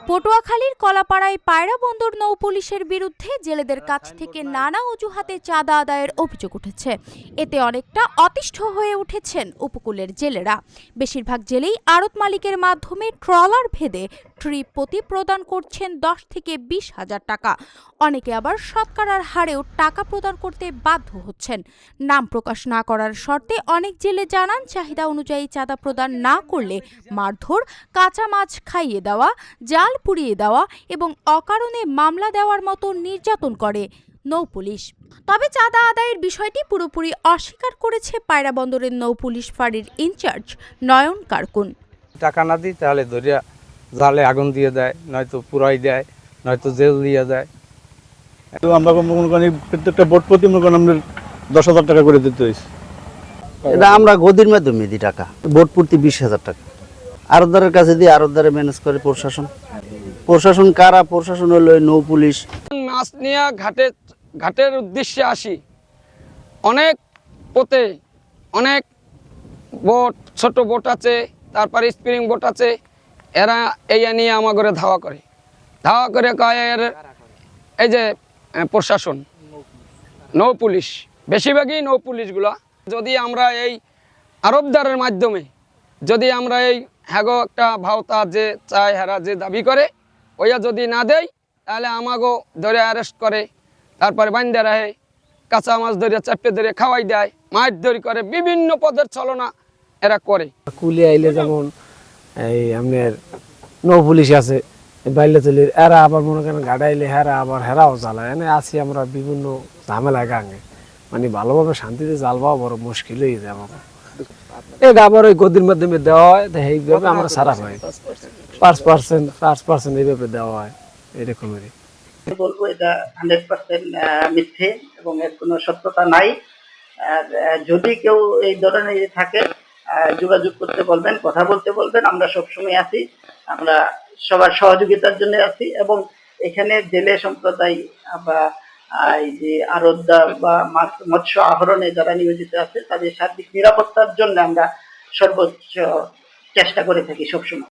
পটুয়াখালীর কলাপাড়ায় পায়রা বন্দর নৌ পুলিশের বিরুদ্ধে জেলেদের কাছ থেকে নানা অজুহাতে চাঁদা আদায়ের অভিযোগ উঠেছে। এতে অনেকটা অতিষ্ঠ হয়ে উঠেছেন উপকূলের জেলেরা। বেশিরভাগ জেলেই আড়ত মালিকের মাধ্যমে ট্রলার ভেদে ট্রিপ প্রতি প্রদান করছেন 10 থেকে 20 হাজার টাকা। অনেকে আবার শতকরার হারেও টাকা প্রদান করতে বাধ্য হচ্ছেন। নাম প্রকাশ না করার শর্তে অনেক জেলে জানান, চাহিদা অনুযায়ী চাঁদা প্রদান না করলে মারধর, কাঁচা মাছ খাইয়ে দেওয়া, জাল পুড়িয়ে দেওয়া এবং অকারণে মামলা দেওয়ার মতো নির্যাতন করে নৌ পুলিশ। তবে চাঁদা আদায়ের বিষয়টি পুরোপুরি অস্বীকার করেছে পায়রা বন্দরের নৌ পুলিশ ফাঁড়ির ইনচার্জ নয়ন কারকুন। টাকা না দিই তাহলে ধরিয়া জালে আগুন দিয়ে দেয়, নয়তো পুরাই দেয়, নয়তো জেল দিয়ে দেয়। তো আমরা মনে করি প্রত্যেকটা বোট প্রতি মনে করেন আমাদের 10,000 টাকা করে দিতে হয়েছে। এটা আমরা গদির মাধ্যমে দিই টাকা, বোট প্রতি 20,000 টাকা। আরতদারের কাছে দিয়ে আরতদারে ম্যানেজ করে প্রশাসন। প্রশাসন কারা? প্রশাসন হলো নৌ পুলিশ। মাছ নিয়ে ঘাটের উদ্দেশ্যে আসি, অনেক পোতে অনেক বোট, ছোট বোট আছে, তারপরে স্প্রিং বোট আছে। এরা এই নিয়ে আমার ঘরে ধাওয়া করে কয় এই যে প্রশাসন, নৌ পুলিশ, বেশিরভাগই নৌ পুলিশগুলা। যদি আমরা এই আরবদারের মাধ্যমে যদি আমরা এই হ্যাগো একটা ভাওতা যে চায়, হেরা যে দাবি করে, ওইয়া যদি না দেয় তাহলে আমাগো ধরে অ্যারেস্ট করে, তারপরে বান্ধে রাখে, কাঁচা মাছ ধরে চাপে ধরে খাওয়াই দেয়, মাছ ধরি করে, বিভিন্ন পদের ছলনা এরা করে। কুলি আইলে যেমন এই আপনার নৌ পুলিশ আছে, বাইলে চলির এরা আবার মনে করেন গাড়াইলে হেরাও জ্বালায়। এনে আছি আমরা বিভিন্ন ঝামেলায় গাঙে, মানে ভালোভাবে শান্তিতে জাল পাওয়া বড় মুশকিল হয়ে যায়। আমার এটা আবার ওই গদির মাধ্যমে দেওয়া হয়, এইভাবে আমরা সারা হয় 5% এইভাবে দেওয়া হয় এরকমেরই। বলবো এটা 100% মিথ্যে এবং এর কোনো সত্যতা নাই। আর যদি কেউ এই ধরনের থাকে যোগাযোগ করতে বলবেন, কথা বলতে বলবেন, আমরা সবসময় আছি, আমরা সবার সহযোগিতার জন্য আছি। এবং এখানে জেলে সম্প্রদায় বা এই যে আরতদার বা মৎস্য আহরণে যারা নিয়োজিত আছে তাদের সার্বিক নিরাপত্তার জন্য আমরা সর্বোচ্চ চেষ্টা করে থাকি সবসময়।